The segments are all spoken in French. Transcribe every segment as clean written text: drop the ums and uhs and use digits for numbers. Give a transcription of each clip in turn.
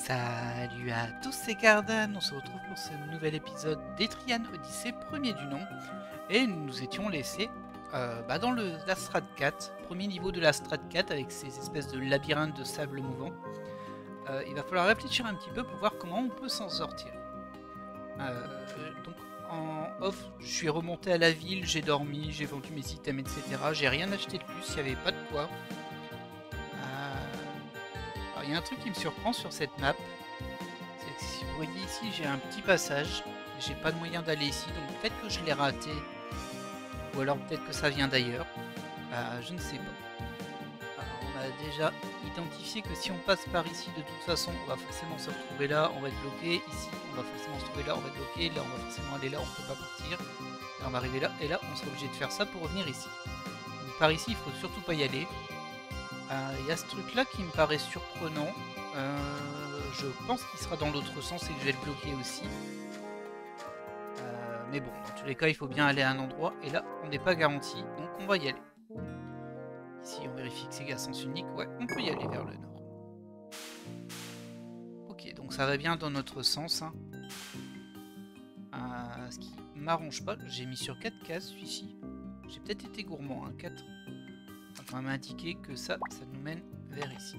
Salut à tous, c'est Cardan, on se retrouve pour ce nouvel épisode d'Etrian Odyssey, premier du nom. Et nous nous étions laissés dans la Strat 4, premier niveau de la Strat 4 avec ces espèces de labyrinthes de sable mouvant. Il va falloir réfléchir un petit peu pour voir comment on peut s'en sortir. Donc en off, je suis remonté à la ville, j'ai dormi, j'ai vendu mes items, etc. J'ai rien acheté de plus, il n'y avait pas de quoi. Alors il y a un truc qui me surprend sur cette map, c'est que si vous voyez ici j'ai un petit passage, j'ai pas de moyen d'aller ici, donc peut-être que je l'ai raté, ou alors peut-être que ça vient d'ailleurs, je ne sais pas. Alors, on a déjà identifié que si on passe par ici de toute façon on va forcément se retrouver là, on va être bloqué, ici on va forcément se trouver là, on va être bloqué, là on va forcément aller là, on peut pas partir, là on va arriver là, et là on sera obligé de faire ça pour revenir ici. Donc par ici il faut surtout pas y aller. Il y a ce truc là qui me paraît surprenant. Je pense qu'il sera dans l'autre sens et que je vais le bloquer aussi. Mais bon, dans tous les cas, il faut bien aller à un endroit. Et là, on n'est pas garanti, donc on va y aller. Ici, on vérifie que c'est à sens unique. Ouais, on peut y aller vers le nord. Ok, donc ça va bien dans notre sens. Hein. Ce qui m'arrange pas, j'ai mis sur 4 cases celui-ci. J'ai peut-être été gourmand, hein, 4. On va m'indiquer que ça nous mène vers ici.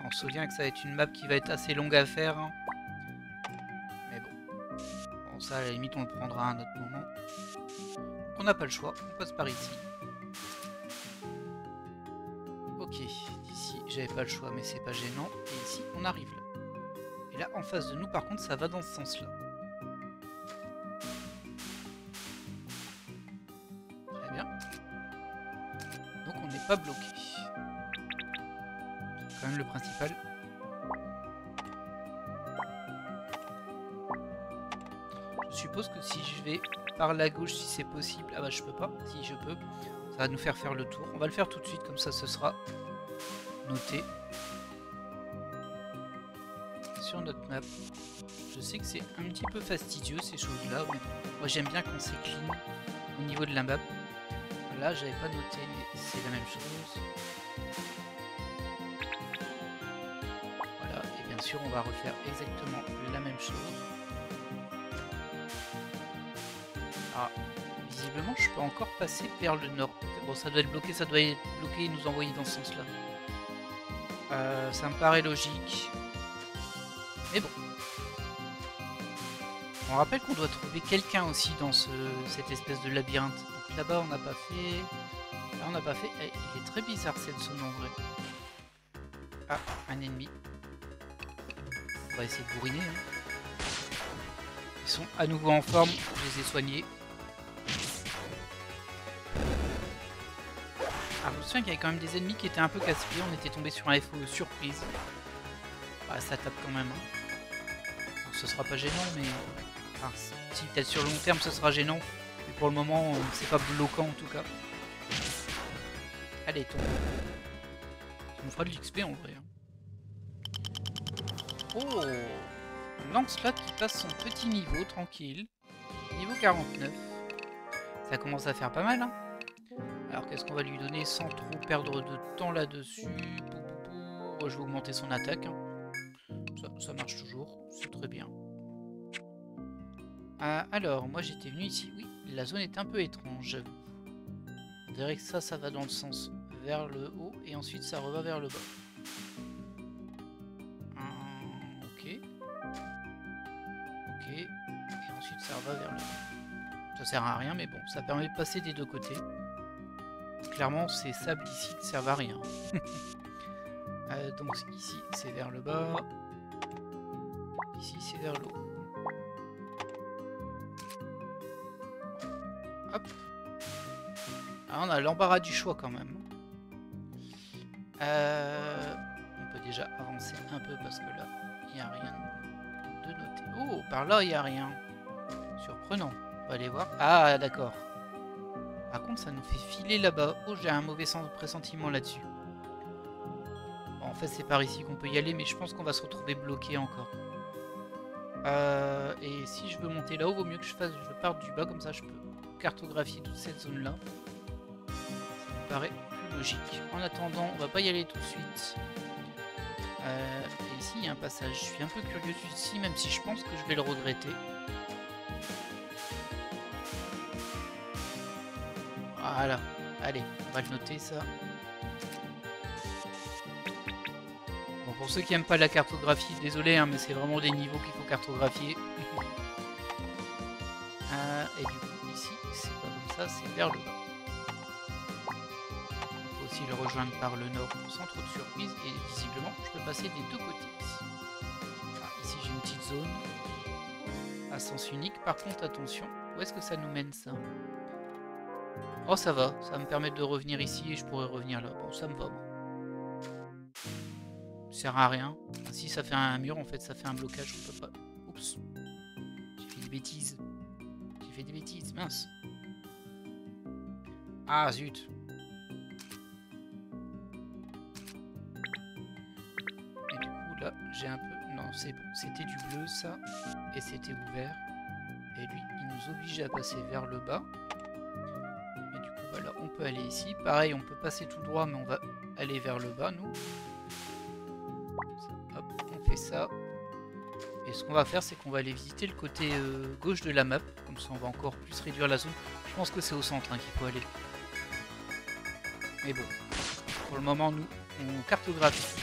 On se souvient que ça va être une map qui va être assez longue à faire. Hein. Mais bon, ça à la limite on le prendra à un autre moment. On n'a pas le choix, on passe par ici. Ok, ici j'avais pas le choix mais c'est pas gênant. Et ici on arrive là. Et là en face de nous par contre ça va dans ce sens là. Très bien. Donc on n'est pas bloqué. C'est quand même le principal. Je suppose que si je vais par la gauche, si c'est possible... Ah bah je peux pas, si je peux. Ça va nous faire le tour. On va le faire tout de suite, comme ça ce sera noté. Sur notre map. Je sais que c'est un petit peu fastidieux ces choses-là, mais moi j'aime bien quand c'est clean au niveau de la map. Là j'avais pas noté, mais c'est la même chose. Voilà, et bien sûr on va refaire exactement la même chose. Ah, visiblement je peux encore passer vers le nord. Bon, ça doit être bloqué, ça doit être bloqué et nous envoyer dans ce sens-là. Ça me paraît logique. Mais bon. On rappelle qu'on doit trouver quelqu'un aussi dans cette espèce de labyrinthe. Donc là-bas on n'a pas fait... Là on n'a pas fait... Il est très bizarre cette zone en vrai. Ah, un ennemi. On va essayer de bourriner. Hein. Ils sont à nouveau en forme, je les ai soignés. Alors je me souviens qu'il y avait quand même des ennemis qui étaient un peu casse-pieds, on était tombé sur un FO surprise. Bah, ça tape quand même. Hein. Bon, ce sera pas gênant, mais... Enfin, si peut-être sur le long terme ce sera gênant. Mais pour le moment, c'est pas bloquant en tout cas. Allez, tombe. Ça nous fera de l'XP en vrai. Oh, Lancelot qui passe son petit niveau, tranquille. Niveau 49. Ça commence à faire pas mal, hein. Alors qu'est-ce qu'on va lui donner sans trop perdre de temps là-dessus? Je vais augmenter son attaque. Hein. Ça marche toujours, c'est très bien. Alors, moi j'étais venu ici. Oui, la zone est un peu étrange. On dirait que ça va dans le sens vers le haut et ensuite ça reva vers le bas. Ok. Ok. Et ensuite ça reva vers le bas. Ça sert à rien, mais bon, ça permet de passer des deux côtés. Clairement, ces sables ici ne servent à rien. Donc ici, c'est vers le bas. Ici, c'est vers le haut. Hop. Ah, on a l'embarras du choix quand même. On peut déjà avancer un peu parce que là, il n'y a rien de noté. Oh, par là, il n'y a rien. Surprenant. On va aller voir. Ah, d'accord. Par contre, ça nous fait filer là-bas. Oh, j'ai un mauvais pressentiment là-dessus. Bon, en fait, c'est par ici qu'on peut y aller, mais je pense qu'on va se retrouver bloqué encore. Et si je veux monter là-haut, vaut mieux que je parte du bas, comme ça je peux cartographier toute cette zone-là. Ça me paraît plus logique. En attendant, on va pas y aller tout de suite. Et ici il y a un passage. Je suis un peu curieux ici, même si je pense que je vais le regretter. Voilà, allez, on va le noter ça. Bon, pour ceux qui n'aiment pas la cartographie, désolé, hein, mais c'est vraiment des niveaux qu'il faut cartographier. Et du coup, ici, c'est pas comme ça, c'est vers le bas. Il faut aussi le rejoindre par le nord sans trop de surprise. Et visiblement, je peux passer des deux côtés ici. Ah, ici, j'ai une petite zone à sens unique. Par contre, attention, où est-ce que ça nous mène ça? Oh, ça va, ça va me permettre de revenir ici et je pourrais revenir là. Bon, ça me va, moi. Ça sert à rien. Si ça fait un mur, en fait, ça fait un blocage, on peut pas. Oups. J'ai fait des bêtises. J'ai fait des bêtises, mince. Ah, zut. Et du coup, là, j'ai un peu... Non, c'est bon. C'était du bleu, ça. Et c'était ouvert. Et lui, il nous oblige à passer vers le bas. Et du coup, voilà, on peut aller ici. Pareil, on peut passer tout droit, mais on va aller vers le bas, nous. Hop, on fait ça. Et ce qu'on va faire, c'est qu'on va aller visiter le côté gauche de la map. Comme ça, on va encore plus réduire la zone. Je pense que c'est au centre hein, qu'il faut aller. Mais bon, pour le moment, nous, on cartographie.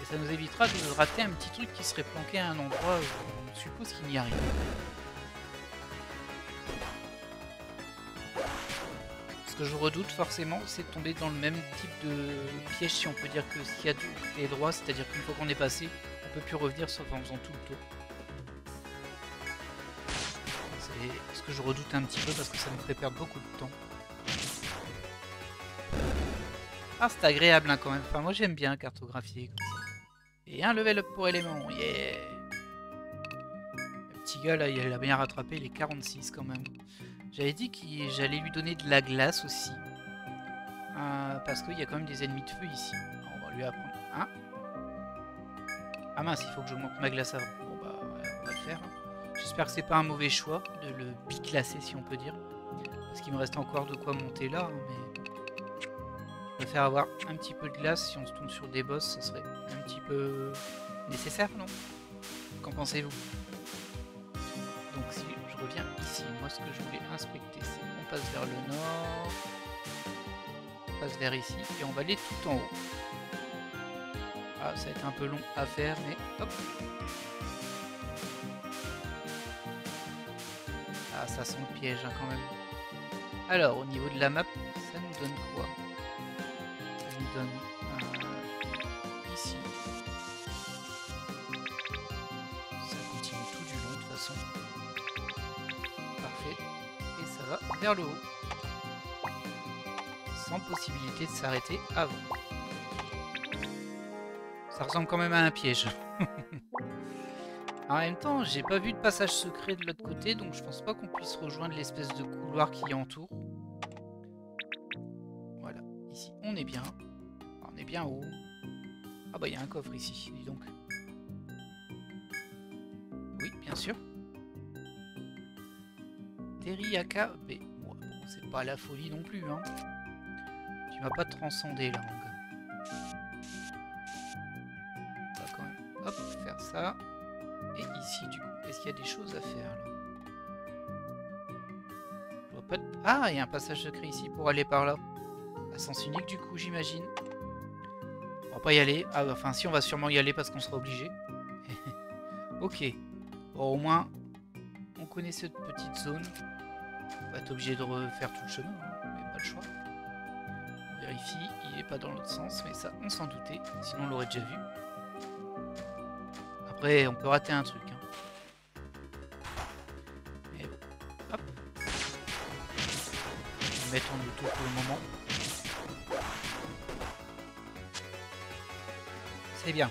Et ça nous évitera de rater un petit truc qui serait planqué à un endroit où on suppose qu'il n'y a rien. Ce que je redoute forcément, c'est de tomber dans le même type de piège, si on peut dire que s'il y a du côté droit, c'est-à-dire qu'une fois qu'on est passé, on peut plus revenir sauf en faisant tout le tour. C'est ce que je redoute un petit peu parce que ça nous fait perdre beaucoup de temps. Ah, c'est agréable hein, quand même. Enfin, moi j'aime bien cartographier comme ça. Et un level up pour élément, yeah! Le petit gars là, il a bien rattrapé les 46 quand même. J'avais dit que j'allais lui donner de la glace aussi. Parce qu'il y a quand même des ennemis de feu ici. Alors, on va lui apprendre. Hein? Ah mince, il faut que j'augmente ma glace avant. Bon bah, ouais, on va le faire. J'espère que c'est pas un mauvais choix de le biclasser si on peut dire. Parce qu'il me reste encore de quoi monter là. Hein, mais je préfère avoir un petit peu de glace. Si on se tombe sur des boss, ça serait un petit peu nécessaire, non? Qu'en pensez-vous? Donc si je reviens ici, moi ce que je voulais inspecter, c'est qu'on passe vers le nord. On passe vers ici et on va aller tout en haut. Ah, ça va être un peu long à faire, mais hop. Ah, ça sent le piège hein, quand même. Alors, au niveau de la map, ça nous donne quoi? Ça nous donne ici. Ça continue tout du long de toute façon. Parfait. Et ça va vers le haut. Sans possibilité de s'arrêter avant. Ça ressemble quand même à un piège. En même temps, j'ai pas vu de passage secret de l'autre côté, donc je pense pas qu'on puisse rejoindre l'espèce de couloir qui entoure. Voilà, ici on est bien. On est bien haut. Ah bah il y a un coffre ici, dis donc. Oui, bien sûr. Teriyaka B. Bon, c'est pas la folie non plus, hein. Tu m'as pas transcendé là, mon gars. On va quand même, hop, faire ça. Et ici, du coup, est-ce qu'il y a des choses à faire là? Je vois pas de... Ah, il y a un passage secret ici pour aller par là. À sens unique, du coup, j'imagine. On va pas y aller. Ah, enfin, si, on va sûrement y aller parce qu'on sera obligé. Ok. Bon, au moins, on connaît cette petite zone. On va être obligé de refaire tout le chemin, hein, mais pas le choix. On vérifie, il est pas dans l'autre sens, mais ça, on s'en doutait. Sinon, on l'aurait déjà vu. Après, on peut rater un truc. Hein. Mais bon, hop. Je vais mettre en auto pour le moment. C'est bien.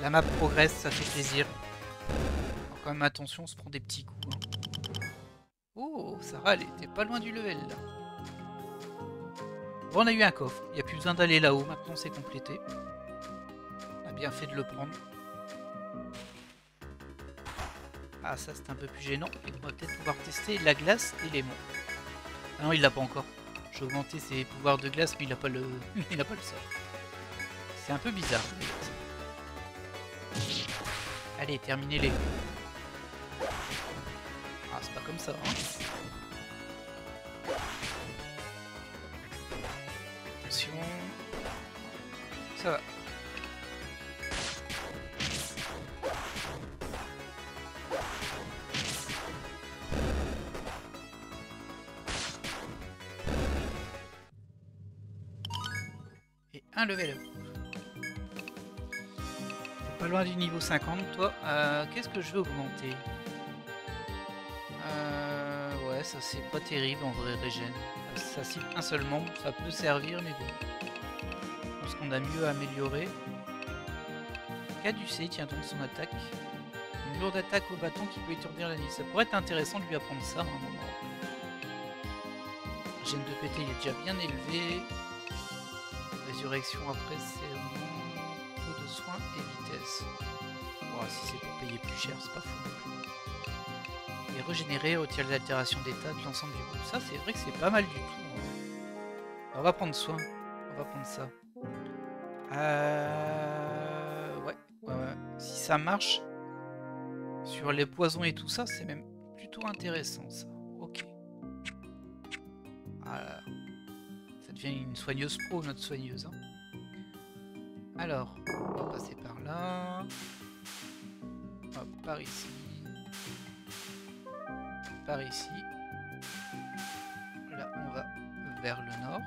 La map progresse, ça fait plaisir. Alors, quand même, attention, on se prend des petits coups. Hein. Oh, Sarah, elle était pas loin du level là. Bon, on a eu un coffre. Il n'y a plus besoin d'aller là-haut. Maintenant, c'est complété. On a bien fait de le prendre. Ah, ça c'est un peu plus gênant. Et on va peut-être pouvoir tester la glace et l'aimant. Ah non, il l'a pas encore. J'ai augmenté ses pouvoirs de glace, mais il n'a pas le... il n'a pas le sort. C'est un peu bizarre. Allez, terminez-les. Ah, c'est pas comme ça, hein. Attention. Ça va. Et un level up. Pas loin du niveau 50, toi. Qu'est-ce que je veux augmenter? Ouais, ça c'est pas terrible en vrai, régène. Ça cible un seul membre, ça peut servir, mais bon. Je pense qu'on a mieux amélioré. Caducé tient donc son attaque. Une lourde attaque au bâton qui peut étourdir l'ennemi. Ça pourrait être intéressant de lui apprendre ça à un moment. Gène de pété, il est déjà bien élevé. Résurrection après, c'est taux de soins et vitesse. Oh, si c'est pour payer plus cher, c'est pas fou non plus. Et régénérer, retire l'altération d'état de l'ensemble du groupe. Ça, c'est vrai que c'est pas mal du tout. Hein. On va prendre soin. On va prendre ça. Ouais. Si ça marche sur les poisons et tout ça, c'est même plutôt intéressant ça. Ok. Voilà. Ça devient une soigneuse pro, notre soigneuse. Hein. Alors, on va passer par là. Hop, par ici. Par ici. Là, on va vers le nord.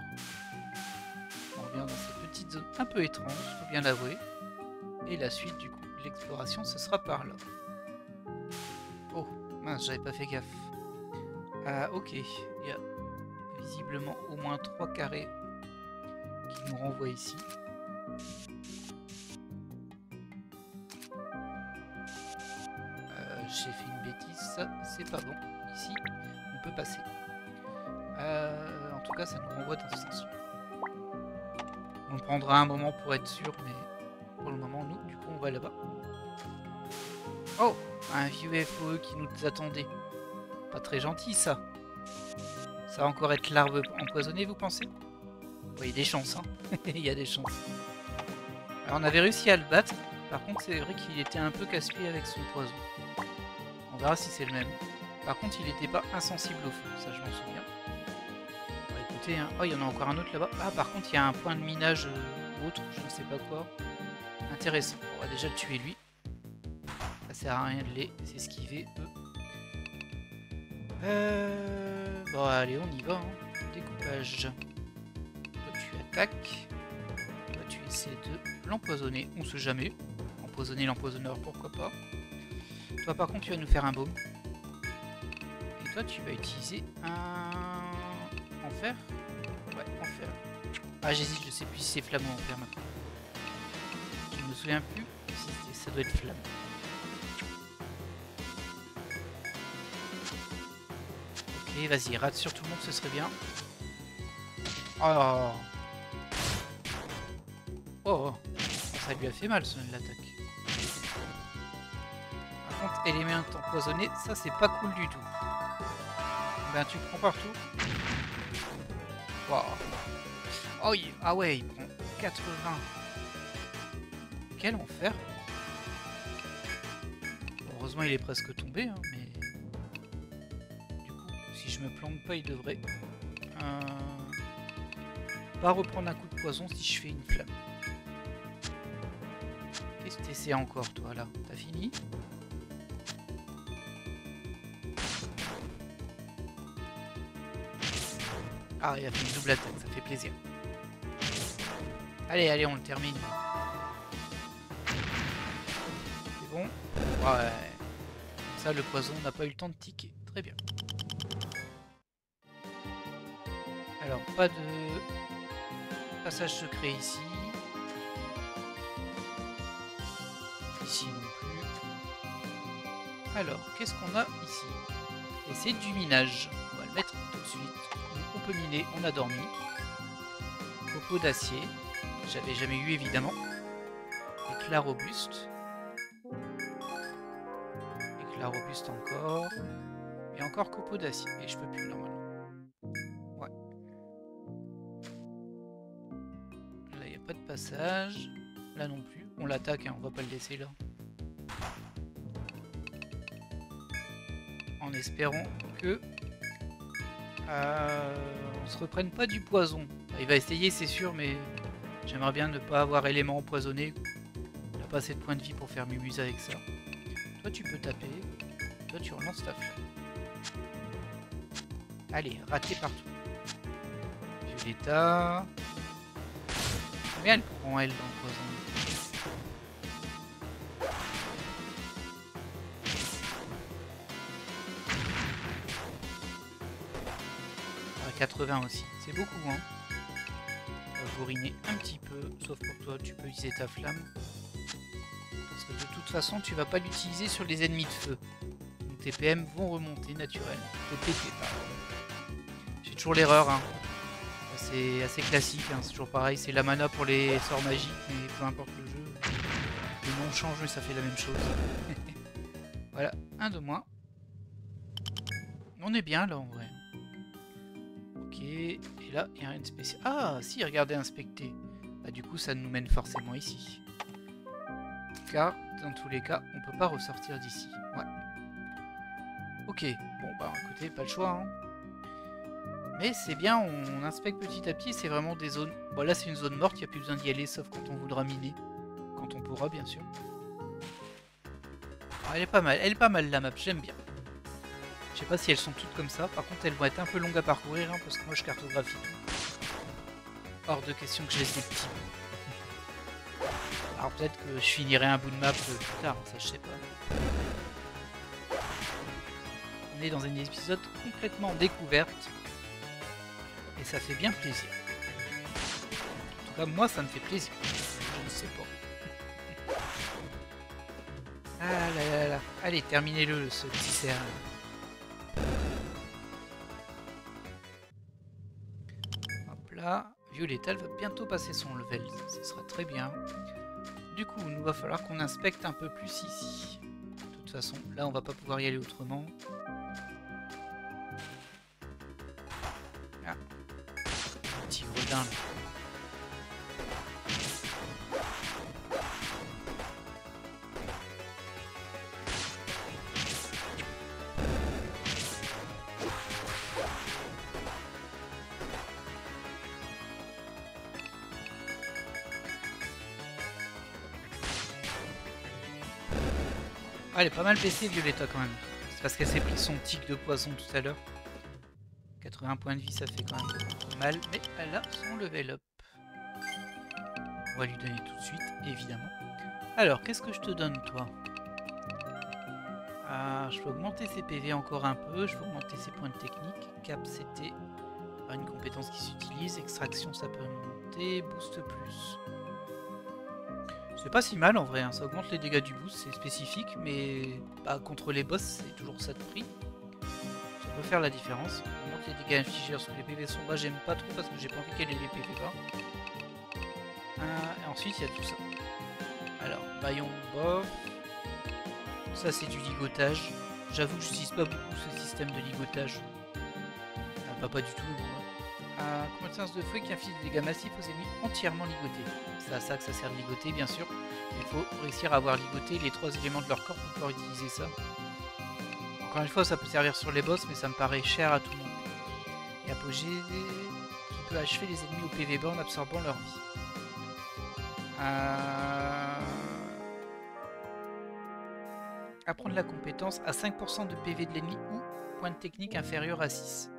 On revient dans cette petite zone un peu étrange, faut bien l'avouer. Et la suite, du coup, de l'exploration, ce sera par là. Oh, mince, j'avais pas fait gaffe. Ok, il y a visiblement au moins 3 carrés qui nous renvoient ici. J'ai fait une bêtise, ça c'est pas bon. Ici, on peut passer. En tout cas, ça nous renvoie dans ce sens-là. On prendra un moment pour être sûr, mais pour le moment, nous, du coup, on va là-bas. Oh, un vieux FOE qui nous attendait. Pas très gentil, ça. Ça va encore être l'arbre empoisonné, vous pensez? Oui, il y a des chances, hein. Il y a des chances. Alors, on avait réussi à le battre. Par contre, c'est vrai qu'il était un peu casse-pied avec son poison. On verra si c'est le même. Par contre, il n'était pas insensible au feu, ça je m'en souviens. Bon, écoutez, hein. Oh, il y en a encore un autre là-bas. Ah, par contre, il y a un point de minage autre, je ne sais pas quoi. Intéressant. On va déjà le tuer lui. Ça sert à rien de les esquiver, eux. Bon, allez, on y va. Hein. Découpage. Toi, tu attaques. Toi, tu essaies de l'empoisonner. On sait jamais. Empoisonner l'empoisonneur, pourquoi pas. Toi, par contre, tu vas nous faire un baume. Et toi, tu vas utiliser un... Enfer? Ouais, enfer. Ah, j'hésite, je sais plus si c'est flamme ou enfer maintenant. Je me souviens plus si ça doit être flamme. Ok, vas-y, rate sur tout le monde, ce serait bien. Oh, oh, ça lui a fait mal, l'attaque. Par contre, élément empoisonné, ça c'est pas cool du tout. Ben tu le prends partout. Wow. Oh, ah ouais, il prend 80. Quel enfer. Heureusement il est presque tombé, hein, mais... Du coup, si je me plante pas, il devrait... pas reprendre un coup de poison si je fais une flamme. Qu'est-ce que tu essaies encore, toi, là? T'as fini? Ah, il a fait une double attaque, ça fait plaisir. Allez, allez, on le termine. C'est bon? Ouais. Ça, le poison n'a pas eu le temps de tiquer. Très bien. Alors, pas de passage secret ici. Ici non plus. Alors, qu'est-ce qu'on a ici? Et c'est du minage. On va le mettre tout de suite. On peut miner, on a dormi. Copeaux d'acier. J'avais jamais eu évidemment. Éclat robuste. Éclat robuste encore. Et encore copeaux d'acier. Et je peux plus normalement. Ouais. Là, il n'y a pas de passage. Là non plus. On l'attaque, hein, on va pas le laisser là. En espérant que on se reprenne pas du poison. Il va essayer, c'est sûr, mais j'aimerais bien ne pas avoir élément empoisonné. Il n'a pas assez de points de vie pour faire mumuse avec ça. Toi, tu peux taper. Toi, tu relances ta flamme. Allez, raté partout. Violetta. Combien elle prend, elle, dans le poison? À 80 aussi. C'est beaucoup, hein. On va bourriner un petit peu. Sauf pour toi, tu peux utiliser ta flamme. Parce que de toute façon, tu vas pas l'utiliser sur les ennemis de feu. Donc tes PM vont remonter naturellement. Tes PP, pardon. J'ai toujours l'erreur, hein. C'est assez classique, hein. C'est toujours pareil. C'est la mana pour les sorts magiques, mais peu importe le jeu. Le nom change, mais ça fait la même chose. Voilà, un de moins. On est bien là en vrai. Ok, et là, il n'y a rien de spécial. Ah, si, regardez, inspecter. Bah, du coup, ça nous mène forcément ici. Car, dans tous les cas, on peut pas ressortir d'ici. Ouais. Ok, bon, bah écoutez, pas le choix. Hein. Mais c'est bien, on inspecte petit à petit, c'est vraiment des zones... Bon, là, c'est une zone morte, il n'y a plus besoin d'y aller, sauf quand on voudra miner. Quand on pourra, bien sûr. Ah, elle est pas mal la map, j'aime bien. Je sais pas si elles sont toutes comme ça, par contre elles vont être un peu longues à parcourir, hein, parce que moi je cartographie tout. Hors de question que je laisse des petits. Alors peut-être que je finirai un bout de map plus tard, ça je sais pas. On est dans un épisode complètement découverte. Et ça fait bien plaisir. En tout cas moi ça me fait plaisir. Je ne sais pas. Ah là là là. Allez, terminez-le ce petit cerf. Là, Violetta, elle va bientôt passer son level, ce sera très bien. Du coup, il va falloir qu'on inspecte un peu plus ici. De toute façon, là, on va pas pouvoir y aller autrement. Ah, petit gredin là. Ah, elle est pas mal baissée, Violetta, quand même. C'est parce qu'elle s'est pris son tic de poison tout à l'heure. 80 points de vie, ça fait quand même mal. Mais elle a son level up. On va lui donner tout de suite, évidemment. Alors, qu'est-ce que je te donne, toi? Ah, je peux augmenter ses PV encore un peu. Je peux augmenter ses points de technique. Cap, c'était une compétence qui s'utilise. Extraction, ça peut monter. Boost plus. C'est pas si mal en vrai, hein. Ça augmente les dégâts du boost, c'est spécifique, mais bah, contre les boss, c'est toujours ça de prix. Ça peut faire la différence. Augmente les dégâts infligés lorsque les PV sont bas, j'aime pas trop parce que j'ai pas envie qu'elle ait les PV bas. Et ensuite, il y a tout ça. Alors, baillon, bof. Ça, c'est du ligotage. J'avoue que j'utilise pas beaucoup ce système de ligotage. Pas du tout. Compétence de feu qui inflige des dégâts massifs aux ennemis entièrement ligotés. C'est à ça que ça sert de ligoter, bien sûr. Il faut réussir à avoir ligoté les 3 éléments de leur corps pour pouvoir utiliser ça. Encore une fois, ça peut servir sur les boss, mais ça me paraît cher à tout le monde. Et apogée qui peut achever les ennemis au PV bas en absorbant leur vie. Apprendre la compétence à 5% de PV de l'ennemi ou point de technique inférieur à 6.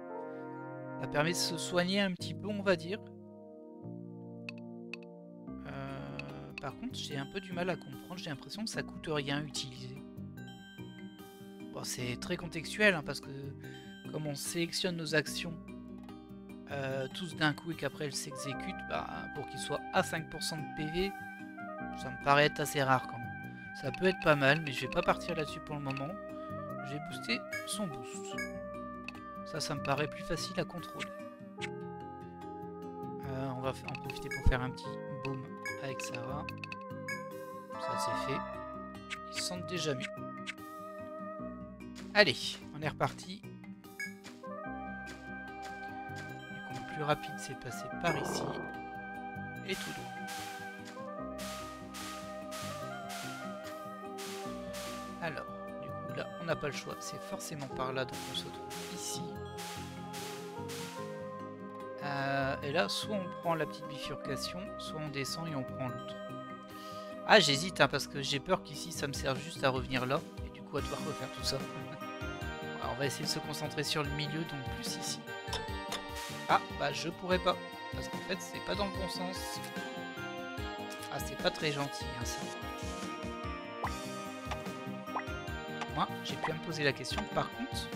Ça permet de se soigner un petit peu, on va dire. Par contre, j'ai un peu du mal à comprendre. J'ai l'impression que ça coûte rien à utiliser. Bon, c'est très contextuel, hein, parce que comme on sélectionne nos actions tous d'un coup et qu'après elles s'exécutent, bah, pour qu'ils soient à 5% de PV, ça me paraît être assez rare quand même. Ça peut être pas mal, mais je vais pas partir là-dessus pour le moment. Je vais booster son boost. Ça me paraît plus facile à contrôler. On va en profiter pour faire un petit baume avec Sarah. Ça c'est fait. Ils se sentent déjà mieux. Allez, on est reparti. Du coup, le plus rapide c'est de passer par ici. Et tout droit. on n'a pas le choix. C'est forcément par là, donc on se trouve ici. Et là, soit on prend la petite bifurcation, soit on descend et on prend l'autre. Ah, j'hésite, hein, parce que j'ai peur qu'ici, ça me serve juste à revenir là. Et du coup, à devoir refaire tout ça. Alors, on va essayer de se concentrer sur le milieu, donc plus ici. Ah, bah je pourrais pas. Parce qu'en fait, c'est pas dans le bon sens. Ah, c'est pas très gentil, hein, ça. Moi, j'ai pu me poser la question. Par contre,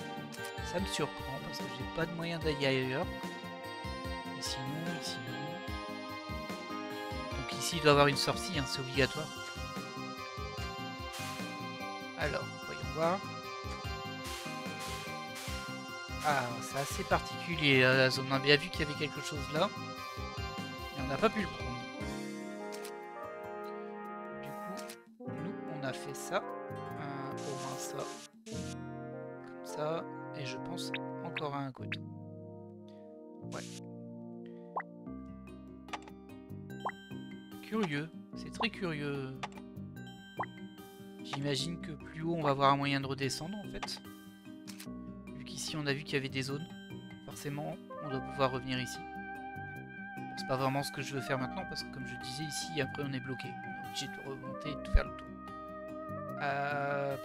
ça me surprend parce que j'ai pas de moyen d'aller ailleurs. Ici non, ici non. Donc ici, il doit y avoir une sortie, hein, c'est obligatoire. Alors, voyons voir. Ah, c'est assez particulier la zone. On a bien vu qu'il y avait quelque chose là. Et on n'a pas pu le prendre. Du coup, nous, on a fait ça. Au moins ça. Comme ça. Et je pense encore à un côté. Ouais. Curieux. C'est très curieux. J'imagine que plus haut, on va avoir un moyen de redescendre en fait. Vu qu'ici, on a vu qu'il y avait des zones. Forcément, on doit pouvoir revenir ici. Bon, c'est pas vraiment ce que je veux faire maintenant parce que comme je disais ici, après on est bloqué. On est obligé de remonter et de faire le tour.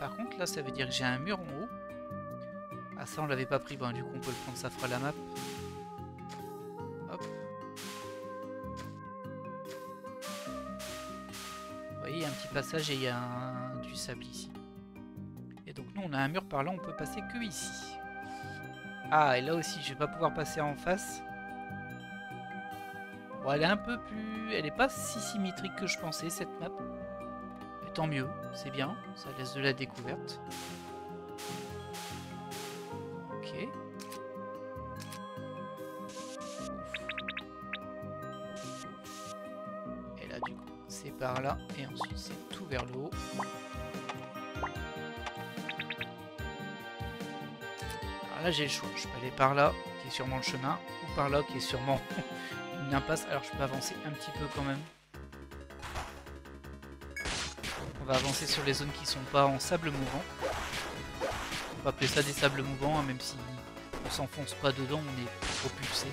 Par contre, là, ça veut dire que j'ai un mur en haut. Ah, ça, on l'avait pas pris. Bon, du coup, on peut le prendre, ça fera la map. Hop. Vous voyez, il y a un petit passage et il y a du sable ici. Et donc, nous, on a un mur par là, on peut passer que ici. Ah, et là aussi, je vais pas pouvoir passer en face. Bon, elle est un peu plus... Elle est pas si symétrique que je pensais, cette map. Mais tant mieux, c'est bien. Ça laisse de la découverte. Ok. Et là, du coup, c'est par là. Et ensuite, c'est tout vers le haut. Alors là, j'ai le choix. Je peux aller par là, qui est sûrement le chemin, ou par là, qui est sûrement une impasse. Alors, je peux avancer un petit peu quand même. On va avancer sur les zones qui sont pas en sable mouvant. On va appeler ça des sables mouvants, hein, même si on s'enfonce pas dedans, on est propulsé.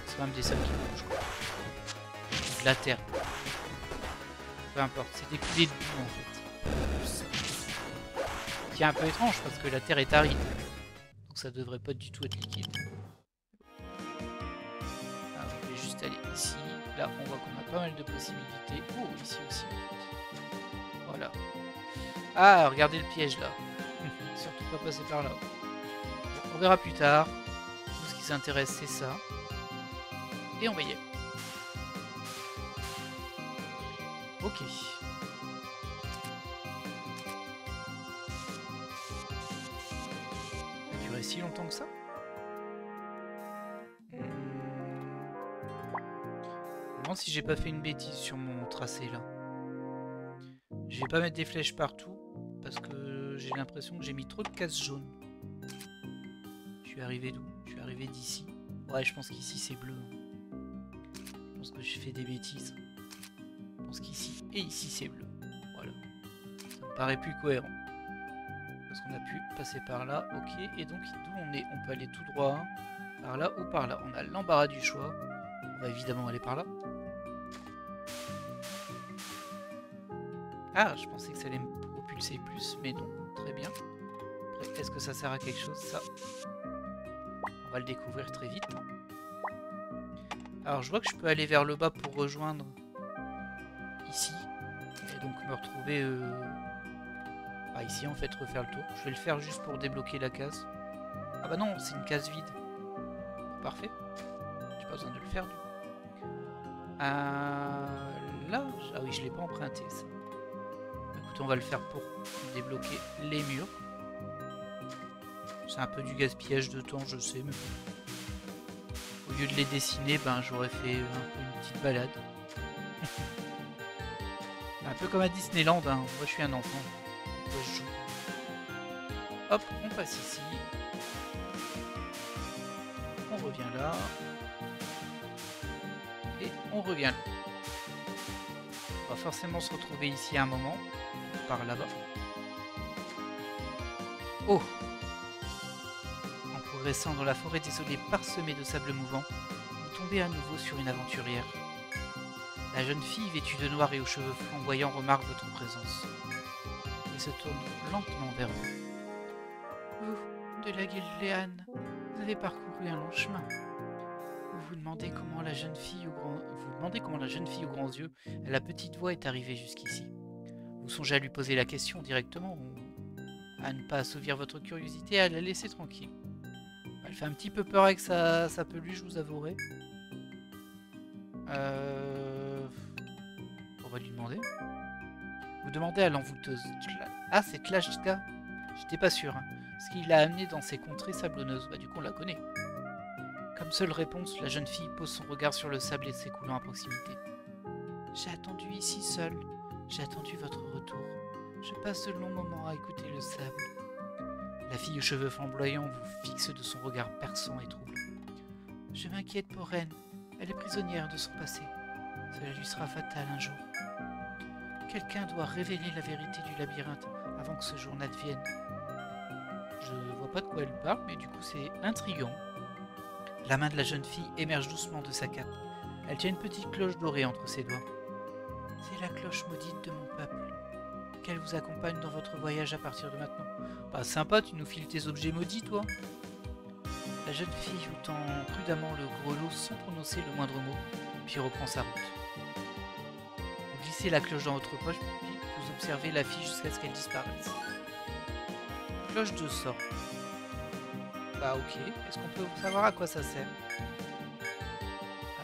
C'est même des sables qui bougent, quoi. De la terre. Peu importe, c'est des coulées de boue en fait. Ce qui est un peu étrange parce que la terre est aride. Donc ça devrait pas du tout être liquide. Alors, je vais juste aller ici. Là, on voit qu'on a pas mal de possibilités. Oh, ici aussi en fait. Voilà. Ah, regardez le piège là. Surtout pas passer par là. On verra plus tard. Tout ce qui s'intéresse, c'est ça. Et on va y aller. Ok. Ça a duré si longtemps que ça? Je me demande si j'ai pas fait une bêtise sur mon tracé là. Je vais pas mettre des flèches partout parce que j'ai l'impression que j'ai mis trop de cases jaunes. Je suis arrivé d'où? Je suis arrivé d'ici. Ouais, je pense qu'ici c'est bleu. Je pense que j'ai fait des bêtises. Je pense qu'ici et ici c'est bleu. Voilà. Ça me paraît plus cohérent. Parce qu'on a pu passer par là. Ok. Et donc d'où on est? On peut aller tout droit. Par là ou par là. On a l'embarras du choix. On va évidemment aller par là. Ah, je pensais que ça allait me propulser plus, mais non. Très bien. Est-ce que ça sert à quelque chose, ça? On va le découvrir très vite. Alors, je vois que je peux aller vers le bas pour rejoindre ici. Et donc me retrouver... ici, en fait, refaire le tour. Je vais le faire juste pour débloquer la case. Ah bah non, c'est une case vide. Parfait. J'ai pas besoin de le faire, du coup. Là... Ah oui, je l'ai pas emprunté, ça. Écoutez, on va le faire pour débloquer les murs. C'est un peu du gaspillage de temps, je sais, mais bon. Au lieu de les dessiner, ben j'aurais fait un peu une petite balade. Un peu comme à Disneyland, hein. Moi je suis un enfant. Moi, je joue. Hop, on passe ici. On revient là. Et on revient là. On va forcément se retrouver ici à un moment. Par là-bas. Oh! En progressant dans la forêt désolée parsemée de sable mouvant, vous tombez à nouveau sur une aventurière. La jeune fille vêtue de noir et aux cheveux flamboyants remarque votre présence et se tourne lentement vers vous. Vous, de la guilde Léane, vous avez parcouru un long chemin. Vous vous demandez comment la jeune fille aux grands yeux à la petite voix est arrivée jusqu'ici. Vous songez à lui poser la question directement ou à ne pas assouvir votre curiosité et à la laisser tranquille. Elle fait un petit peu peur avec sa peluche, je vous avouerai. On va lui demander. Vous demandez à l'envoûteuse. Ah, c'est Tlashka. J'étais pas sûr. Hein. Ce qui l'a amené dans ces contrées sablonneuses. Bah, du coup, on la connaît. Comme seule réponse, la jeune fille pose son regard sur le sable s'écoulant à proximité. J'ai attendu ici seule. J'ai attendu votre retour. Je passe de longs moments à écouter le sable. La fille aux cheveux flamboyants vous fixe de son regard perçant et troublé. Je m'inquiète pour Ren. Elle est prisonnière de son passé. Cela lui sera fatal un jour. Quelqu'un doit révéler la vérité du labyrinthe avant que ce jour n'advienne. Je vois pas de quoi elle parle, mais du coup c'est intriguant. La main de la jeune fille émerge doucement de sa cape. Elle tient une petite cloche dorée entre ses doigts. C'est la cloche maudite de mon peuple. Qu'elle vous accompagne dans votre voyage à partir de maintenant. Bah sympa, tu nous files tes objets maudits, toi. La jeune fille vous tend prudemment le grelot sans prononcer le moindre mot, puis reprend sa route. Vous glissez la cloche dans votre poche, puis vous observez la fille jusqu'à ce qu'elle disparaisse. Cloche de sort. Bah ok, est-ce qu'on peut savoir à quoi ça sert?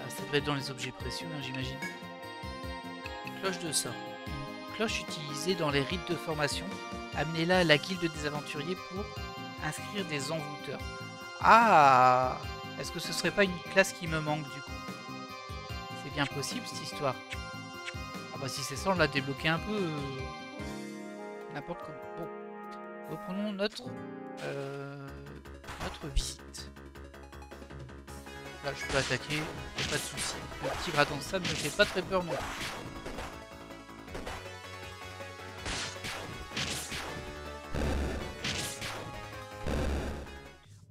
Ça devrait être dans les objets précieux, hein, j'imagine. Cloche de sort. Une cloche utilisée dans les rites de formation. Amenez-la à la guilde des aventuriers pour inscrire des envoûteurs. Ah! Est-ce que ce serait pas une classe qui me manque du coup? C'est bien possible cette histoire. Ah bah si c'est ça, on l'a débloqué un peu... n'importe comment. Bon. Reprenons notre visite. Là je peux attaquer, pas de soucis. Le petit gratin de sable ne fait pas très peur non plus.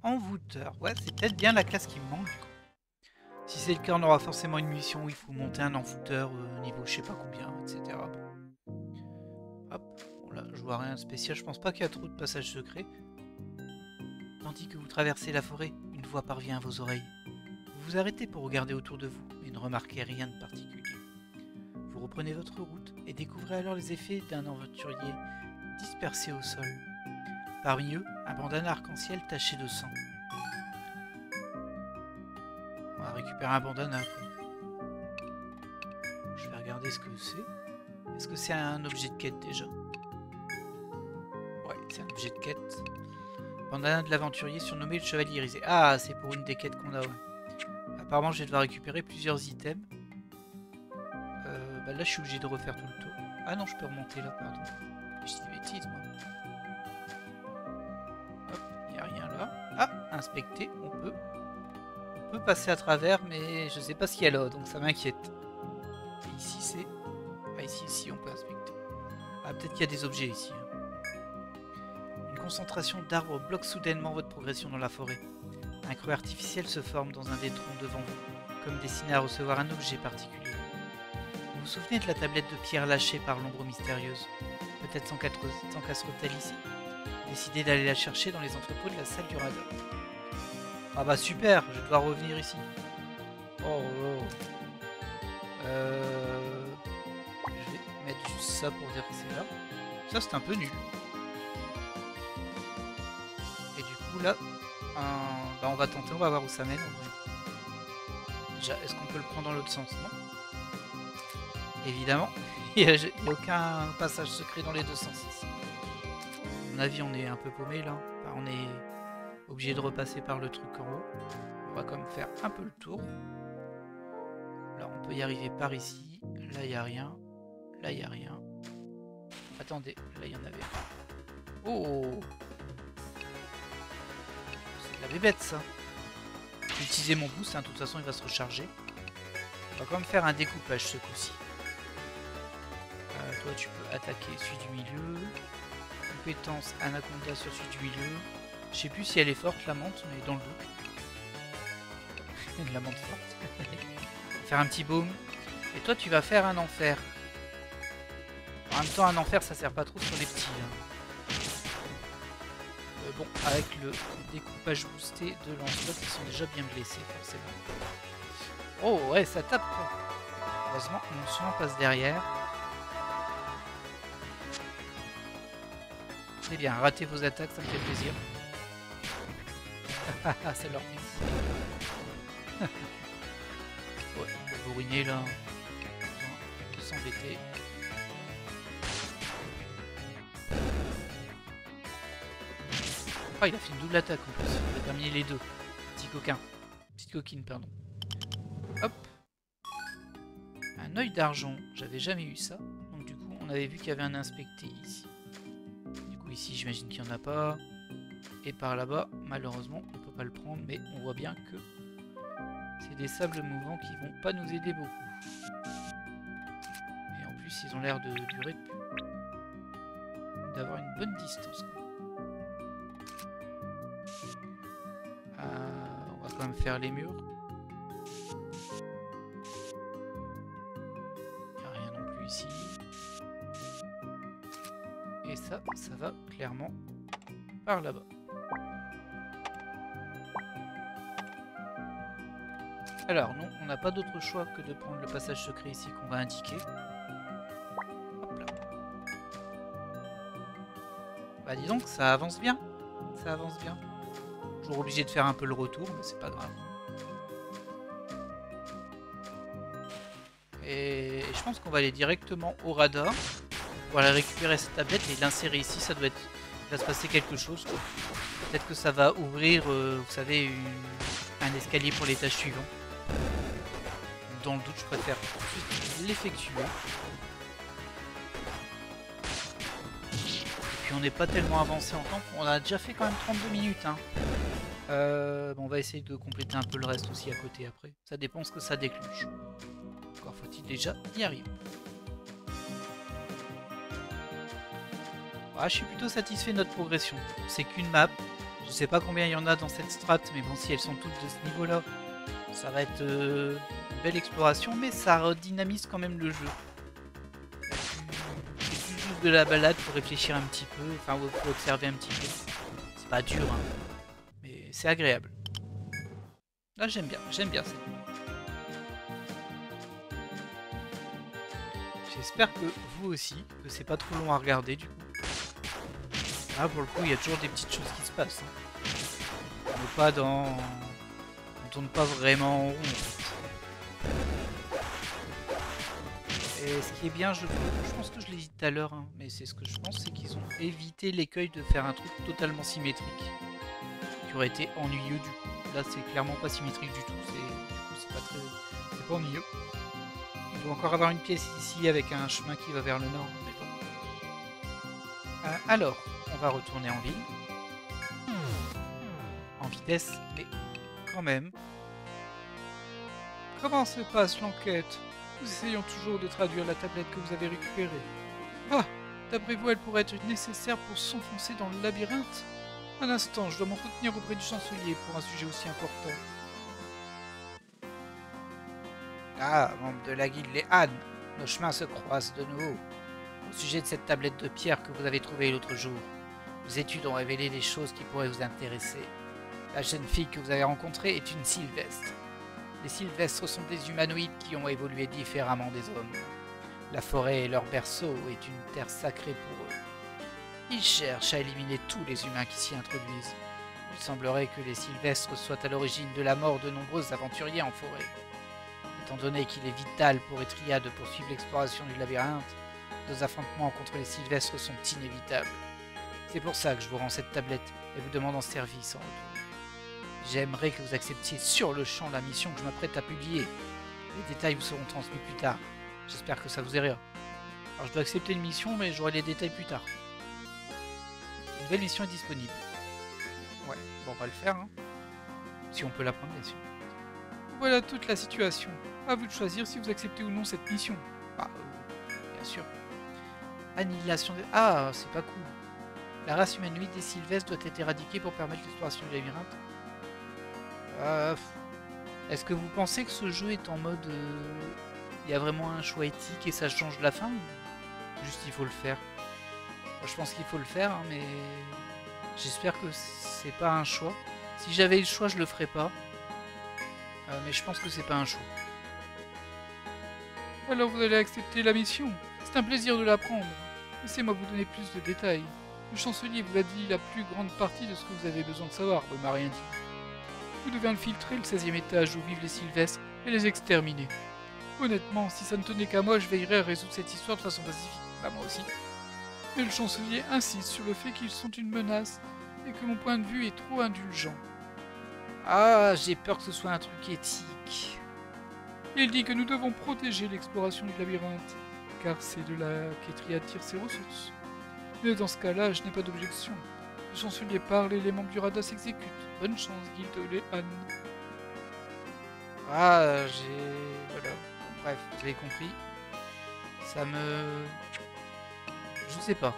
Envoûteur, ouais c'est peut-être bien la classe qui me manque du coup. Si c'est le cas, on aura forcément une mission où il faut monter un envoûteur niveau je sais pas combien, etc. Hop, bon là je vois rien de spécial, je pense pas qu'il y a trop de passages secrets. Tandis que vous traversez la forêt, une voix parvient à vos oreilles. Vous vous arrêtez pour regarder autour de vous, mais ne remarquez rien de particulier. Vous reprenez votre route et découvrez alors les effets d'un aventurier dispersé au sol. Parmi eux, un bandana arc-en-ciel taché de sang. On va récupérer un bandana. Je vais regarder ce que c'est. Est-ce que c'est un objet de quête déjà? Ouais, c'est un objet de quête. Bandana de l'aventurier surnommé le chevalier irisé. Ah, c'est pour une des quêtes qu'on a, ouais. Apparemment, je vais devoir récupérer plusieurs items. Bah là, je suis obligé de refaire tout le tour. Ah non, je peux remonter là, pardon. Je dis des bêtises, moi. Hop, il n'y a rien là. Ah, inspecter, on peut passer à travers, mais je sais pas ce qu'il y a là, donc ça m'inquiète. Et ici, c'est... Ah, ici, on peut inspecter. Ah, peut-être qu'il y a des objets ici. Une concentration d'arbres bloque soudainement votre progression dans la forêt. Un creux artificiel se forme dans un des troncs devant vous, comme destiné à recevoir un objet particulier. Vous vous souvenez de la tablette de pierre lâchée par l'ombre mystérieuse? Peut-être s'encassera-t-elle ici? Décidez d'aller la chercher dans les entrepôts de la salle du radar. Ah bah super, je dois revenir ici. Oh. Je vais mettre juste ça pour dire que c'est là. Ça c'est un peu nul. Et du coup là, bah on va tenter, on va voir où ça mène. Déjà, est-ce qu'on peut le prendre dans l'autre sens? Non. Évidemment, il n'y a aucun passage secret dans les deux sens ici. À mon avis, on est un peu paumé là. Enfin, on est obligé de repasser par le truc en haut. On va quand même faire un peu le tour. Là, on peut y arriver par ici. Là, il n'y a rien. Là, il n'y a rien. Attendez, là, il y en avait un. Oh! C'est de la bébête, ça. Je vais utiliser mon boost, hein. De toute façon, il va se recharger. On va quand même faire un découpage ce coup-ci. Toi, tu peux attaquer celui du milieu. compétence Anaconda sur celui du milieu. Je sais plus si elle est forte la menthe, mais dans le doute. De la menthe forte. Faire un petit baume. Et toi tu vas faire un enfer. En même temps un enfer ça sert pas trop sur les petits. Hein. Bon, avec le découpage boosté de lance-route, ils sont déjà bien blessés forcément. Oh ouais, ça tape. Heureusement, mon soin passe derrière. C'est bien, ratez vos attaques, ça me fait plaisir. Ça leur fait. Ouais, pour bourriner là. Pas besoin de s'embêter. Ah, il a fait une double attaque en plus. Il a terminé les deux. Petit coquin. Petite coquine, pardon. Hop. Un œil d'argent. J'avais jamais eu ça. Donc du coup, on avait vu qu'il y avait un inspecté ici. Du coup, ici, j'imagine qu'il n'y en a pas. Et par là-bas, malheureusement, on ne peut pas le prendre. Mais on voit bien que c'est des sables mouvants qui vont pas nous aider beaucoup. Et en plus, ils ont l'air de durer d'avoir une bonne distance. On va quand même faire les murs. Il n'y a rien non plus ici. Et ça va clairement par là-bas. Alors non, on n'a pas d'autre choix que de prendre le passage secret ici qu'on va indiquer. Hop là. Bah dis donc, ça avance bien. Ça avance bien. Toujours obligé de faire un peu le retour, mais c'est pas grave. Et je pense qu'on va aller directement au radar pour aller récupérer cette tablette et l'insérer ici. Ça doit être, il va se passer quelque chose. Peut-être que ça va ouvrir, vous savez, un escalier pour l'étage suivant. Dans le doute, je préfère tout de suite l'effectuer. Et puis on n'est pas tellement avancé en temps. On a déjà fait quand même 32 minutes. Hein. Bon, on va essayer de compléter un peu le reste aussi à côté après. Ça dépend ce que ça déclenche. Encore faut-il déjà y arriver. Ah, je suis plutôt satisfait de notre progression. C'est qu'une map. Je sais pas combien il y en a dans cette strat, mais bon, si elles sont toutes de ce niveau-là, ça va être une belle exploration, mais ça redynamise quand même le jeu. C'est plus juste de la balade pour réfléchir un petit peu, enfin pour observer un petit peu. C'est pas dur, hein, mais c'est agréable. Là, j'aime bien cette map. J'espère que vous aussi, que c'est pas trop long à regarder du coup. Là, pour le coup, il y a toujours des petites choses qui se passent. Hein. On n'est pas dans... On tourne pas vraiment en rond. Et ce qui est bien, je pense que je l'ai dit tout à l'heure, hein, mais c'est ce que je pense, c'est qu'ils ont évité l'écueil de faire un truc totalement symétrique. Qui aurait été ennuyeux du coup. Là, c'est clairement pas symétrique du tout. Du coup, c'est pas ennuyeux. Il doit encore avoir une pièce ici avec un chemin qui va vers le nord. Mais bon. Alors, on va retourner en ville. En vitesse, mais quand même. Comment se passe l'enquête? Nous essayons toujours de traduire la tablette que vous avez récupérée. Ah, d'après vous, elle pourrait être nécessaire pour s'enfoncer dans le labyrinthe? Un instant, je dois m'entretenir auprès du chancelier pour un sujet aussi important. Ah, membre de la guilde Les Ânes, nos chemins se croisent de nouveau. Au sujet de cette tablette de pierre que vous avez trouvée l'autre jour, vos études ont révélé des choses qui pourraient vous intéresser. La jeune fille que vous avez rencontrée est une sylvestre. Les sylvestres sont des humanoïdes qui ont évolué différemment des hommes. La forêt et leur berceau est une terre sacrée pour eux. Ils cherchent à éliminer tous les humains qui s'y introduisent. Il semblerait que les sylvestres soient à l'origine de la mort de nombreux aventuriers en forêt. Étant donné qu'il est vital pour Etria de poursuivre l'exploration du labyrinthe, nos affrontements contre les sylvestres sont inévitables. C'est pour ça que je vous rends cette tablette et vous demande en service en retour. J'aimerais que vous acceptiez sur le champ la mission que je m'apprête à publier. Les détails vous seront transmis plus tard. J'espère que ça vous ira. Alors je dois accepter une mission, mais j'aurai les détails plus tard. Une nouvelle mission est disponible. Ouais, bon, on va le faire, hein. Si on peut la prendre, bien sûr. Voilà toute la situation. À vous de choisir si vous acceptez ou non cette mission. Ah, bien sûr. Annihilation des... Ah, c'est pas cool. La race humanoïde des Sylvestres doit être éradiquée pour permettre l'exploration du labyrinthe. Est-ce que vous pensez que ce jeu est en mode... il y a vraiment un choix éthique et ça change la fin ou juste il faut le faire? Moi, je pense qu'il faut le faire, hein, mais j'espère que c'est pas un choix. Si j'avais le choix, je le ferais pas. Mais je pense que c'est pas un choix. Alors vous allez accepter la mission. C'est un plaisir de l'apprendre. Laissez-moi vous donner plus de détails. Le chancelier vous a dit la plus grande partie de ce que vous avez besoin de savoir, ne m'a rien dit. Vous devez infiltrer le 16e étage où vivent les Sylvestres et les exterminer. Honnêtement, si ça ne tenait qu'à moi, je veillerais à résoudre cette histoire de façon pacifique. Bah moi aussi. Mais le chancelier insiste sur le fait qu'ils sont une menace et que mon point de vue est trop indulgent. Ah, j'ai peur que ce soit un truc éthique. Il dit que nous devons protéger l'exploration du labyrinthe, car c'est de là qu'Etria tire ses ressources. Mais dans ce cas-là, je n'ai pas d'objection. Le chancelier parle et les membres du Rada s'exécutent. Bonne chance, Guilde Anne. Ah, voilà. Bref, vous avez compris. Ça me... Je sais pas.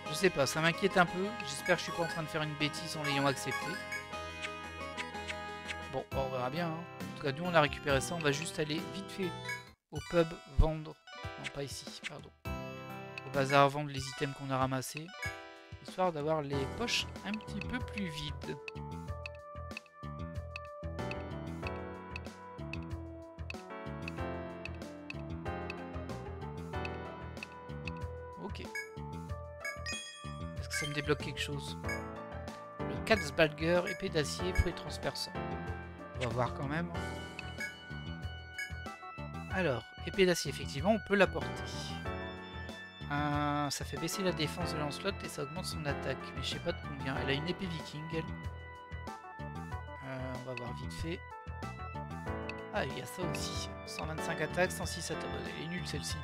Je sais pas, ça m'inquiète un peu. J'espère que je suis pas en train de faire une bêtise en l'ayant accepté. Bon, on verra bien. Hein. En tout cas, nous, on a récupéré ça. On va juste aller vite fait au pub vendre... Non, pas ici, pardon. Au bazar vendre les items qu'on a ramassés. Histoire d'avoir les poches un petit peu plus vides. Ok. Est-ce que ça me débloque quelque chose? Le Katzbalger, épée d'acier, fruit transperçant. On va voir quand même. Alors, épée d'acier, effectivement, on peut la porter. Ça fait baisser la défense de Lancelot et ça augmente son attaque. Mais je sais pas de combien. Elle a une épée viking, elle. On va voir vite fait. Ah, il y a ça aussi. 125 attaques, 106 attaques. Elle est nulle celle-ci.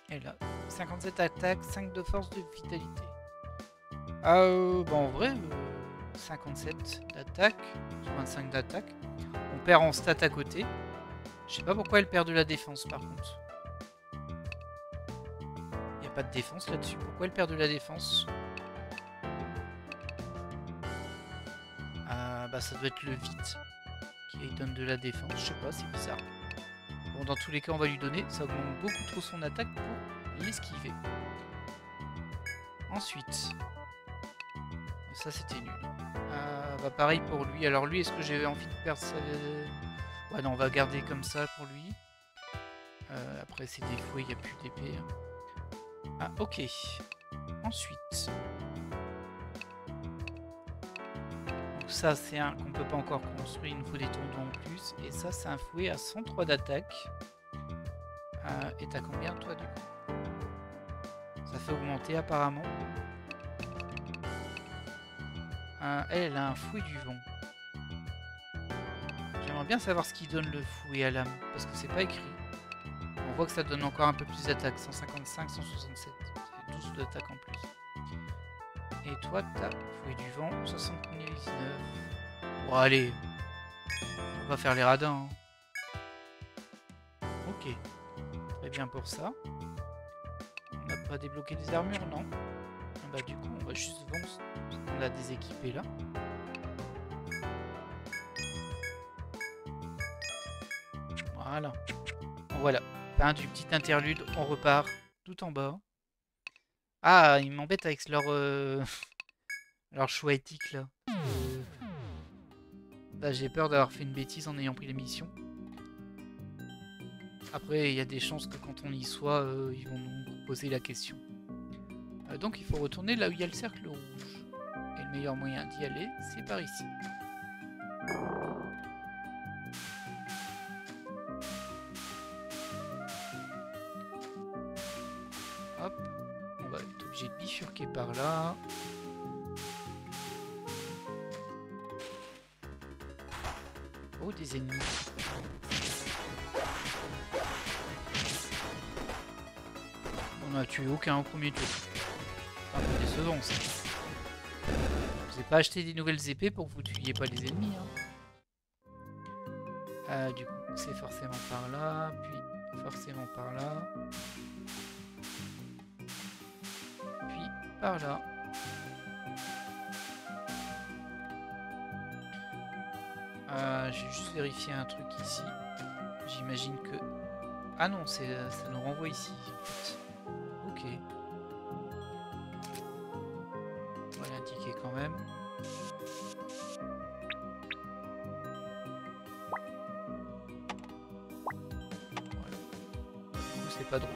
Elle a 57 attaques, 5 de force, de vitalité. Bon, en vrai, 57 d'attaque, 25 d'attaque. On perd en stat à côté. Je sais pas pourquoi elle perd de la défense par contre. Il n'y a pas de défense là-dessus. Pourquoi elle perd de la défense? Bah ça doit être le vide qui lui donne de la défense. Je sais pas, c'est bizarre. Bon, dans tous les cas, on va lui donner. Ça augmente beaucoup trop son attaque pour l'esquiver. Ensuite, ça c'était nul. Bah pareil pour lui. Alors lui, est-ce que j'ai envie de perdre ça? Ouais, non, on va garder comme ça pour lui. Après ses défauts, il n'y a plus d'épée. Ah, ok. Ensuite. Donc ça, c'est un qu'on peut pas encore construire. Il nous faut des tondons en plus. Et ça, c'est un fouet à 103 d'attaque. Et t'as combien, toi, du coup? Ça fait augmenter, apparemment. Elle a un fouet du vent. J'aimerais bien savoir ce qui donne le fouet à l'âme. Parce que c'est pas écrit. On voit que ça donne encore un peu plus d'attaque. 155, 167. C'est 12 d'attaque en plus. Et toi, t'as fouet du vent, 79. Bon, allez. On va faire les radins. Hein. Ok. Très bien pour ça. On n'a pas débloqué des armures, non. Bah du coup, on va juste vendre ce qu'on a déséquipé là. Voilà. Bon, voilà. Fin du petit interlude, on repart tout en bas. Ah, ils m'embêtent avec leur, leur choix éthique là. Bah, j'ai peur d'avoir fait une bêtise en ayant pris l'émission. Après, il y a des chances que quand on y soit, ils vont nous poser la question. Donc il faut retourner là où il y a le cercle rouge. Et le meilleur moyen d'y aller, c'est par ici. Hop, on va être obligé de bifurquer par là. Oh, des ennemis. On n'a tué aucun au premier tour. Un peu décevant ça. Je vous ai pas acheté des nouvelles épées pour que vous tuiez pas les ennemis. Hein. Du coup, c'est forcément par là, puis forcément par là. par là. J'ai juste vérifié un truc ici. J'imagine que... Ah non, ça nous renvoie ici. En fait. Ok. On va l'indiquer quand même. Voilà. Du coup, c'est pas drôle.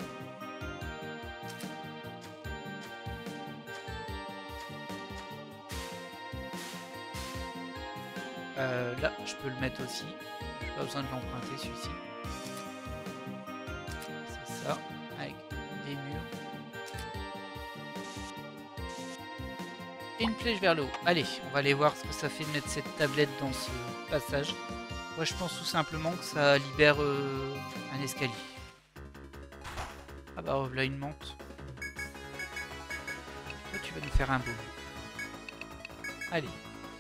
Là, je peux le mettre aussi. J'ai pas besoin de l'emprunter celui-ci. C'est ça, avec des murs. Et une flèche vers le haut. Allez, on va aller voir ce que ça fait de mettre cette tablette dans ce passage. Moi, je pense tout simplement que ça libère un escalier. Ah bah, là, une menthe. Toi, tu vas nous faire un beau. Allez,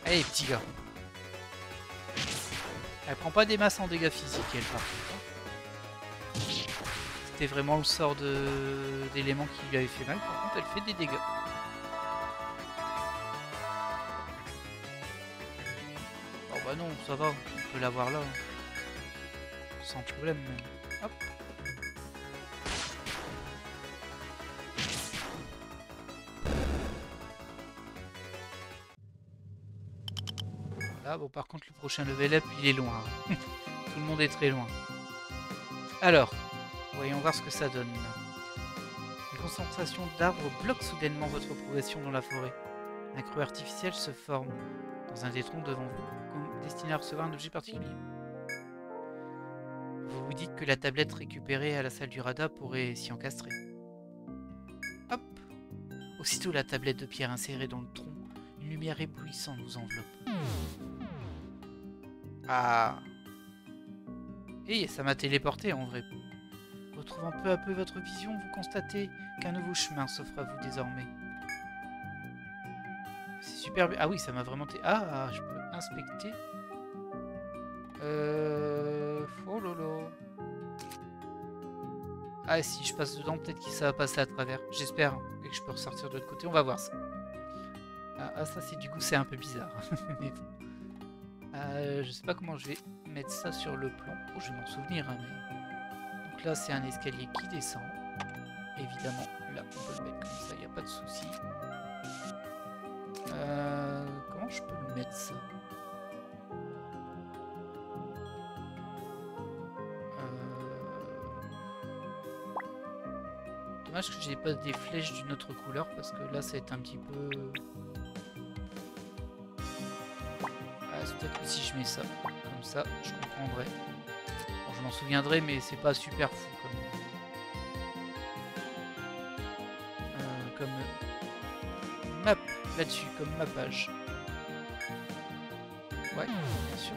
allez, petit gars. Elle prend pas des masses en dégâts physiques, elle, par contre. C'était vraiment le sort d'éléments qui lui avait fait mal. Par contre, elle fait des dégâts. Oh bah non, ça va. On peut l'avoir là. Sans problème, même. Hop. Voilà, bon, par contre, le prochain level up, il est loin. Tout le monde est très loin. Alors, voyons voir ce que ça donne. Une concentration d'arbres bloque soudainement votre progression dans la forêt. Un creux artificiel se forme dans un des troncs devant vous, comme destiné à recevoir un objet particulier. Vous vous dites que la tablette récupérée à la salle du radar pourrait s'y encastrer. Hop! Aussitôt la tablette de pierre insérée dans le tronc, une lumière éblouissante vous enveloppe. Ah! Et ça m'a téléporté en vrai. Retrouvant peu à peu votre vision, vous constatez qu'un nouveau chemin s'offre à vous désormais. C'est super bien. Ah oui, ça m'a vraiment... Ah, je peux inspecter. Oh lolo. Ah, si je passe dedans, peut-être que ça va passer à travers. J'espère et que je peux ressortir de l'autre côté. On va voir ça. Ah ça, c'est du coup, c'est un peu bizarre. Mais bon. Je sais pas comment je vais mettre ça sur le plan. Oh, je vais m'en souvenir. Hein, mais... Donc là, c'est un escalier qui descend. Évidemment, là, on peut le mettre comme ça, il n'y a pas de souci. Comment je peux le mettre ça? Dommage que j'ai pas des flèches d'une autre couleur parce que là ça va être un petit peu... Ah, c'est peut-être que si je mets ça comme ça, je comprendrai. Bon, je m'en souviendrai mais c'est pas super fou comme map là-dessus, comme mappage. Ouais, bien sûr.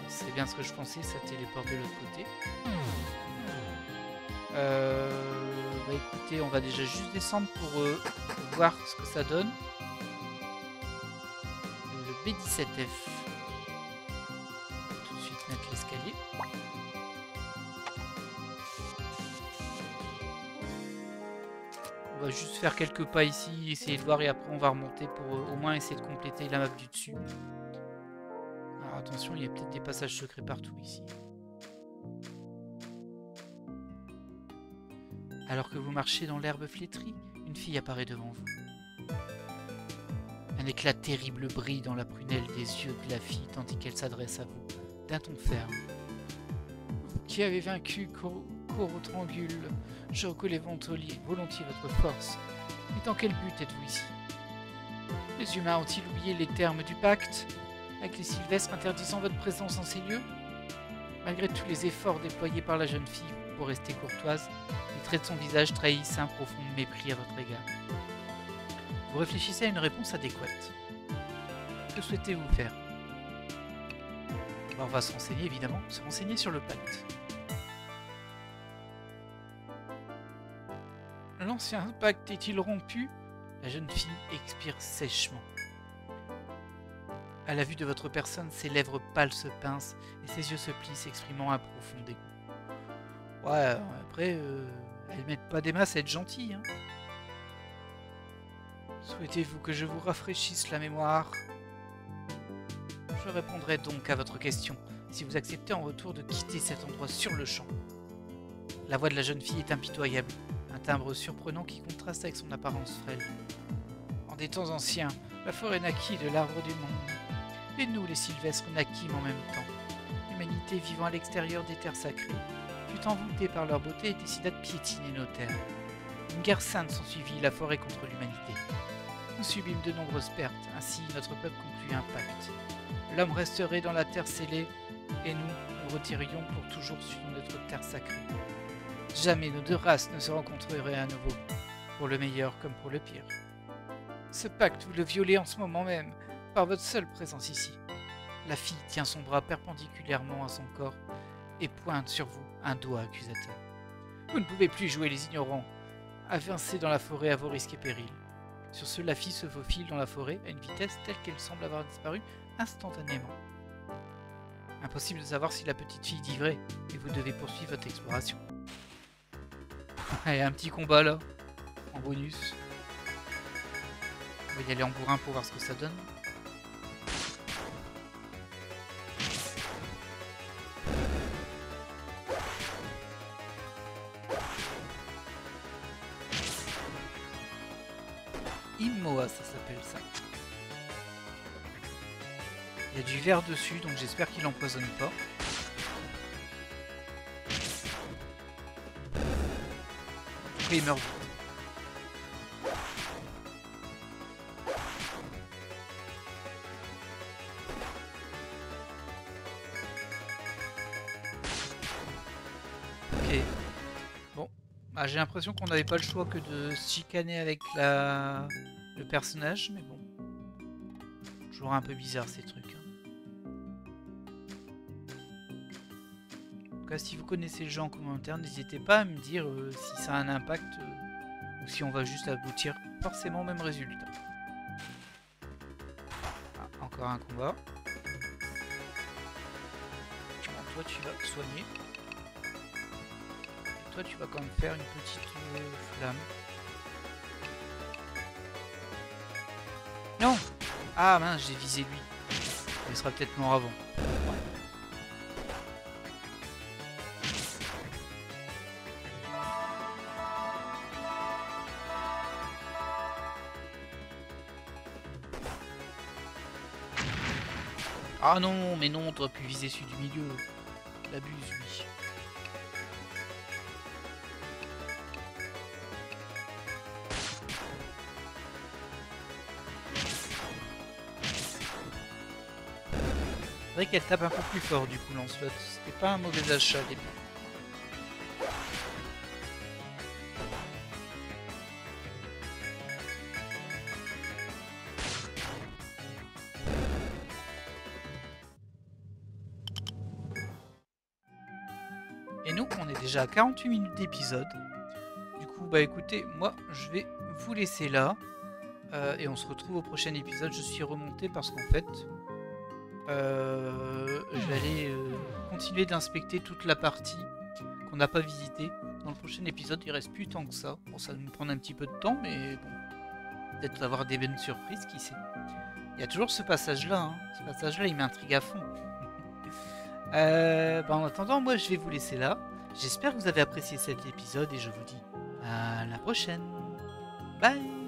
C'est bien ce que je pensais, ça téléporte de l'autre côté. Bah écoutez, on va déjà juste descendre pour voir ce que ça donne. Le B17F. Tout de suite mettre l'escalier. On va juste faire quelques pas ici, essayer de voir et après on va remonter pour au moins essayer de compléter la map du dessus. Alors attention, il y a peut-être des passages secrets partout ici. Alors que vous marchez dans l'herbe flétrie, une fille apparaît devant vous. Un éclat terrible brille dans la prunelle des yeux de la fille tandis qu'elle s'adresse à vous, d'un ton ferme. Vous qui avez vaincu Corotrangule, je reconnais volontiers votre force. Mais dans quel but êtes-vous ici? Les humains ont-ils oublié les termes du pacte, avec les Sylvestres interdisant votre présence en ces lieux? Malgré tous les efforts déployés par la jeune fille pour rester courtoise, les traits de son visage trahissent un profond mépris à votre égard. Vous réfléchissez à une réponse adéquate. Que souhaitez-vous faire? On va se renseigner, évidemment, se renseigner sur le pacte. L'ancien pacte est-il rompu? La jeune fille expire sèchement. À la vue de votre personne, ses lèvres pâles se pincent et ses yeux se plient, s'exprimant un profond dégoût. Ouais, après, elles mettent pas des masses à être gentilles. Hein. Souhaitez-vous que je vous rafraîchisse la mémoire? Je répondrai donc à votre question, si vous acceptez en retour de quitter cet endroit sur le champ. La voix de la jeune fille est impitoyable, un timbre surprenant qui contraste avec son apparence frêle. En des temps anciens, la forêt naquit de l'arbre du monde, et nous, les sylvestres, naquîmes en même temps. L'humanité vivant à l'extérieur des terres sacrées fut envoûtée par leur beauté et décida de piétiner nos terres. Une guerre sainte s'ensuivit, la forêt contre l'humanité. Nous subîmes de nombreuses pertes, ainsi notre peuple conclut un pacte. L'homme resterait dans la terre scellée, et nous retirions pour toujours sur notre terre sacrée. Jamais nos deux races ne se rencontreraient à nouveau, pour le meilleur comme pour le pire. Ce pacte, vous le violez en ce moment même, par votre seule présence ici. La fille tient son bras perpendiculairement à son corps et pointe sur vous un doigt accusateur. Vous ne pouvez plus jouer les ignorants, avancez dans la forêt à vos risques et périls. Sur ce, la fille se faufile dans la forêt à une vitesse telle qu'elle semble avoir disparu instantanément. Impossible de savoir si la petite fille dit vrai, et vous devez poursuivre votre exploration. Allez, un petit combat là, en bonus. On va y aller en bourrin pour voir ce que ça donne. Immoa, ça s'appelle ça. Il y a du verre dessus, donc j'espère qu'il n'empoisonne pas. Après, il meurt vite. Ok. Bon. Bah, j'ai l'impression qu'on n'avait pas le choix que de se chicaner avec le personnage, mais bon. Toujours un peu bizarre ces trucs. En tout cas, si vous connaissez le jeu en commentaire, n'hésitez pas à me dire si ça a un impact ou si on va juste aboutir forcément au même résultat. Ah, encore un combat. Bon, toi tu vas soigner. Et toi tu vas quand même faire une petite flamme. Non! Ah mince, j'ai visé lui. Il sera peut-être mort avant. Ah non, mais non, t'aurais pu viser celui du milieu. Il abuse, lui. C'est vrai qu'elle tape un peu plus fort, du coup, Lancelot. C'était pas un mauvais achat, au début. Et nous, on est déjà à 48 minutes d'épisode. Du coup, bah écoutez, moi, je vais vous laisser là. Et on se retrouve au prochain épisode. Je suis remonté parce qu'en fait, je vais aller continuer d'inspecter toute la partie qu'on n'a pas visitée. Dans le prochain épisode, il reste plus tant que ça. Bon, ça va nous prendre un petit peu de temps, mais bon, peut-être avoir des bonnes surprises, qui sait. Il y a toujours ce passage-là. Hein. Ce passage-là, il m'intrigue à fond. En attendant, moi je vais vous laisser là. J'espère que vous avez apprécié cet épisode et je vous dis à la prochaine. Bye!